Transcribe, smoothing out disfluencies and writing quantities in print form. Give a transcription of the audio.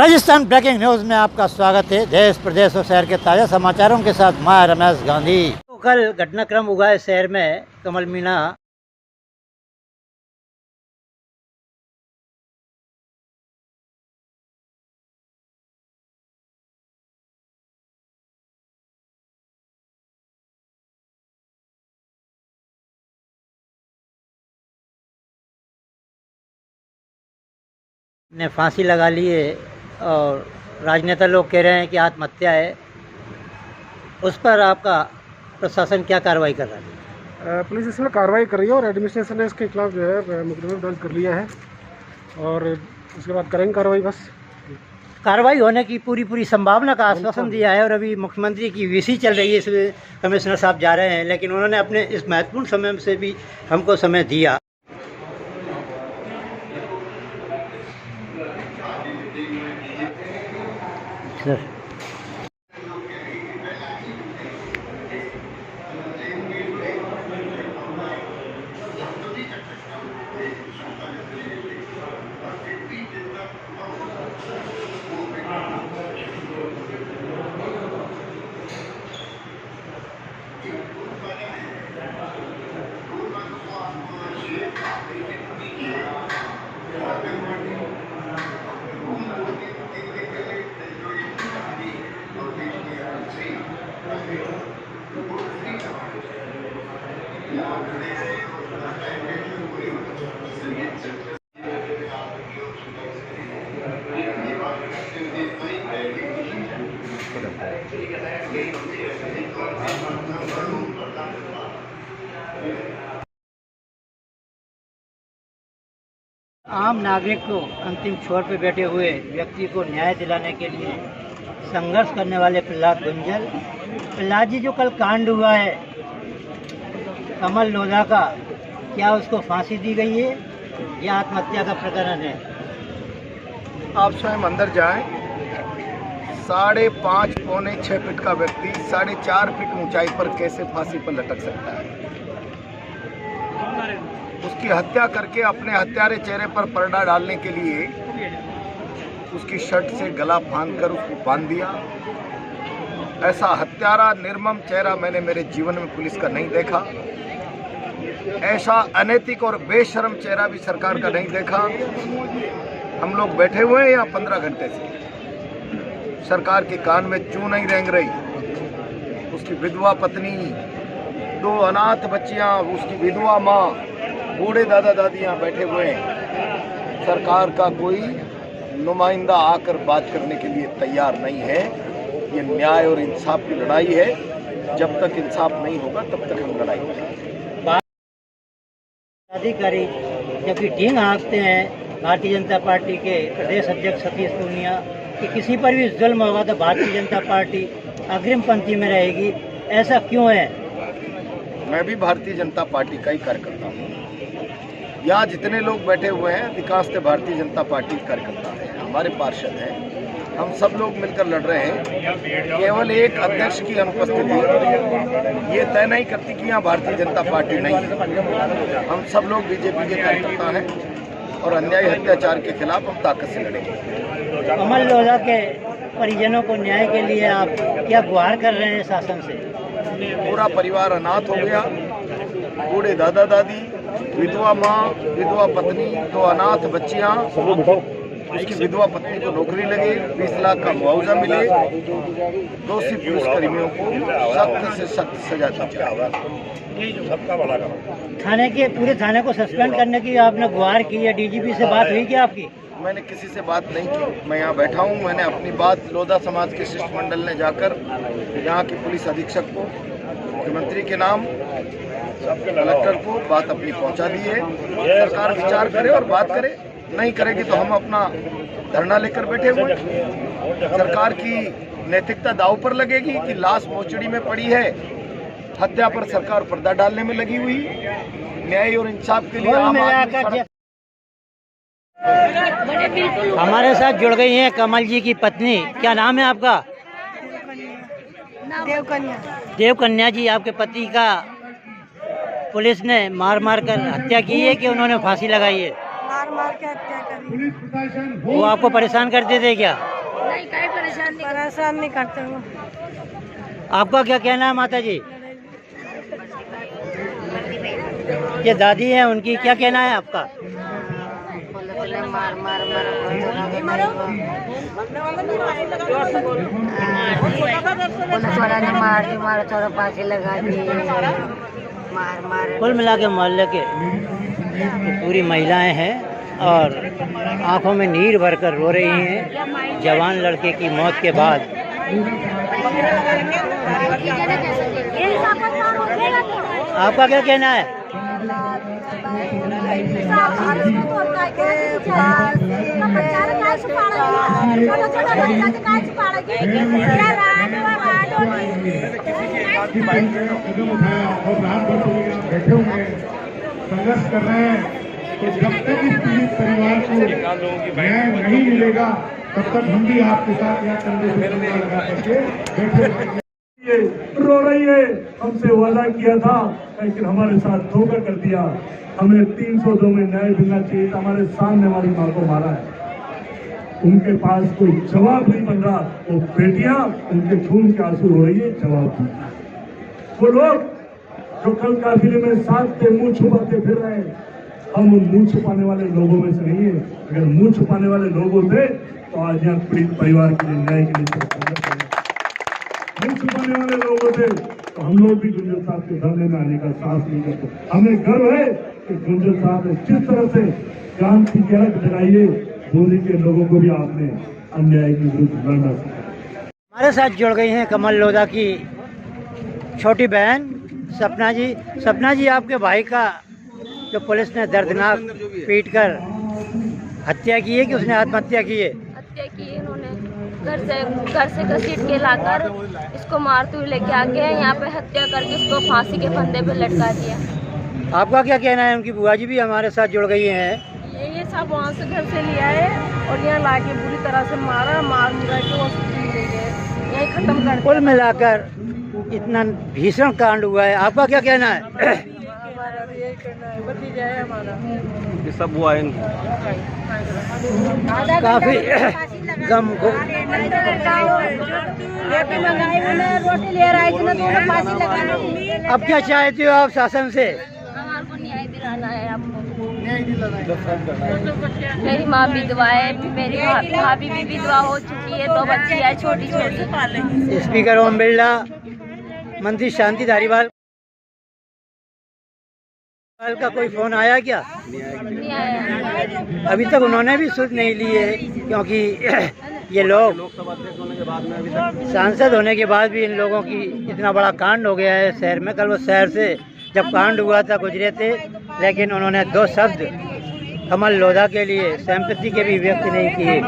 Rajasthan breaking news में आपका स्वागत है। देश प्रदेश और शहर के ताज़ा समाचारों के साथ मैं रमेश गांधी। तो कल घटनाक्रम हुआ है शहर में कमल मीना ने फांसी लगा ली है और राजनेता लोग कह रहे हैं कि आत्महत्या है। उस पर आपका प्रशासन क्या कार्रवाई कर रहा है? पुलिस इसमें कार्रवाई कर रही है और एडमिनिस्ट्रेशन ने इसके खिलाफ जो है मुकदमा दर्ज कर लिया है और उसके बाद करेंगे कार्रवाई। बस कार्रवाई होने की पूरी संभावना का आश्वासन दिया है और अभी मुख्यमंत्री की वीसी चल रही है, इसलिए कमिश्नर साहब जा रहे हैं, लेकिन उन्होंने अपने इस महत्वपूर्ण समय से भी हमको समय दिया। सर आम नागरिक को अंतिम छोर पर बैठे हुए व्यक्ति को न्याय दिलाने के लिए संघर्ष करने वाले प्रहलाद जी जो कल कांड हुआ है कमल लोधा का, क्या उसको फांसी दी गई है या आत्महत्या का प्रकरण है? आप स्वयं अंदर जाएं। 5.5 पौने 6 फीट का व्यक्ति 4.5 फीट ऊंचाई पर कैसे फांसी पर लटक सकता है? उसकी हत्या करके अपने हत्यारे चेहरे पर पर्दा डालने के लिए उसकी शर्ट से गला फांदकर उसको बांध दिया। ऐसा हत्यारा निर्मम चेहरा मैंने मेरे जीवन में पुलिस का नहीं देखा। ऐसा अनैतिक और बेशर्म चेहरा भी सरकार का नहीं देखा। हम लोग बैठे हुए हैं यहाँ 15 घंटे से, सरकार के कान में चूं नहीं रेंग रही। उसकी विधवा पत्नी, 2 अनाथ बच्चियाँ, उसकी विधवा माँ, बूढ़े दादा दादी यहाँ बैठे हुए हैं। सरकार का कोई नुमाइंदा आकर बात करने के लिए तैयार नहीं है। ये न्याय और इंसाफ की लड़ाई है। जब तक इंसाफ नहीं होगा तब तक हम लड़ाई करेंगे। अधिकारी जबकि ढींग हाँकते हैं भारतीय जनता पार्टी के प्रदेश अध्यक्ष सतीश पूनिया कि किसी पर भी जुल्म होगा तो भारतीय जनता पार्टी अग्रिम पंक्ति में रहेगी, ऐसा क्यों है? मैं भी भारतीय जनता पार्टी का ही कार्यकर्ता हूँ। यहाँ जितने लोग बैठे हुए हैं अधिकांश भारतीय जनता पार्टी के कार्यकर्ता हैं, हमारे पार्षद हैं। हम सब लोग मिलकर लड़ रहे हैं। केवल एक अध्यक्ष की अनुपस्थिति ये तय नहीं करती कि यहाँ भारतीय जनता पार्टी नहीं है। हम सब लोग बीजेपी के कार्यकर्ता हैं और अन्याय अत्याचार के खिलाफ हम ताकत से लड़ेंगे। कमल लोधा के परिजनों को न्याय के लिए आप क्या गुहार कर रहे हैं शासन से? पूरा परिवार अनाथ हो गया। बूढ़े दादा दादी, विधवा माँ, विधवा पत्नी, 2 अनाथ बच्चियाँ, उसकी विधवा पत्नी को नौकरी लगे, 20 लाख का मुआवजा मिले। दोषी पुलिसकर्मियों को सख्त से सख्त सजा दी जाए। पूरे थाने को सस्पेंड करने की आपने गुहार की है, डीजीपी से बात हुई क्या आपकी? मैंने किसी से बात नहीं की। मैं यहाँ बैठा हूँ। मैंने अपनी बात लोधा समाज के शिष्टमंडल ने जाकर यहाँ के पुलिस अधीक्षक को, मुख्यमंत्री के नाम, कलेक्टर को बात अपनी पहुँचा दी है। सरकार विचार करे और बात करे। नहीं करेगी तो हम अपना धरना लेकर बैठे हुए। सरकार की नैतिकता दांव पर लगेगी कि लाश मोचड़ी में पड़ी है, हत्या पर सरकार पर्दा डालने में लगी हुई। न्याय और इंसाफ के लिए हमारे साथ जुड़ गई हैं कमल जी की पत्नी। क्या नाम है आपका? देवकन्या जी, आपके पति का पुलिस ने मार कर हत्या की है कि उन्होंने फांसी लगाई है? मार मार के हत्या करी। वो आपको परेशान करते थे क्या? नहीं, कहीं परेशान नहीं करते वो। आपका क्या कहना है माता जी? ये दादी है, उनकी क्या कहना है आपका? मार मार मार पुलिस वाला ने मार दी, मारा थोड़ा फांसी लगा दी। मार मार कुल मिला के मोहल्ले के पूरी महिलाएं हैं और आंखों में नीर भरकर रो रही हैं जवान लड़के की मौत के बाद। आपका क्या कहना है? बैठे हुए हैं, संघर्ष कर रहे हैं, तो जब तक इस पीड़ित परिवार को न्याय नहीं मिलेगा तब तक हम भी आपके साथ यहाँ कंधे से कंधा लगा करके बैठे रहेंगे। ये रो रही है, हमसे वादा किया था लेकिन हमारे साथ धोखा कर दिया। हमें 302 में न्याय मिलना चाहिए था, हमारे सामने हमारी माँ को मारा है। उनके पास कोई जवाब नहीं बन रहा। वो बेटियां उनके खून के आंसू रो रही है, जवाब दीजिए। वो लोग जो कल काफिले में साथ थे, मुंह छुपाते फिर रहे हैं, हम उन मुंह छुपाने वाले लोगों में से नहीं है। अगर मुंह छुपाने वाले लोग होते तो आज यहाँ पीड़ित परिवार के लिए न्याय के लिए मुंह छुपाने वाले लोग होते तो हम लोग भी गुंजन साहब के धरने में आने का साहस नहीं करते। हमें गर्व है कि गुंजन साहब ने जिस तरह से जान की गहरत जगाई, धोनी के लोगों को भी आपने अन्याय के विरुद्ध लड़ना सिखाया। हमारे साथ जुड़ गई हैं कमल लोधा की छोटी बहन सपना जी। सपना जी, आपके भाई का जो पुलिस ने दर्दनाक पीटकर हत्या की है कि उसने आत्महत्या की है? हत्या की है इन्होंने। घर से घसीट के लाकर इसको मारते हुए लेके आ गए, यहाँ पे हत्या करके इसको फांसी के फंदे पे लटका दिया। आपका क्या कहना है? उनकी बुआ जी भी हमारे साथ जुड़ गई हैं। ये सब वहाँ से घर से लिया है और यहाँ लाके बुरी तरह से मारा, मार मुरा के हॉस्पिटल ले गए, यही खत्म कर दिया। कुल मिलाकर इतना भीषण कांड हुआ है, आपका क्या कहना है? हमारा भी यही कहना है, भतीजा है हमारा। ये सब हुआ है काफी गम को रोटी ले रहा है, दोनों फांसी लगा। अब क्या चाहते हो आप शासन से? हमारे को न्याय दिलाना है आपको। मेरी माँ विधवा है, मेरी भाभी भी विधवा हो चुकी है, 2 बच्ची है छोटी छोटी। स्पीकर ओम बिरला, मंत्री शांति धारीवाल का कोई फोन आया क्या? नहीं आया। अभी तक उन्होंने भी सुध नहीं ली है, क्योंकि ये लोग सांसद होने के बाद भी इन लोगों की इतना बड़ा कांड हो गया है शहर में। कल वो शहर से जब कांड हुआ था गुजरे थे, लेकिन उन्होंने 2 शब्द कमल लोधा के लिए सिंपैथी के भी व्यक्त नहीं किए।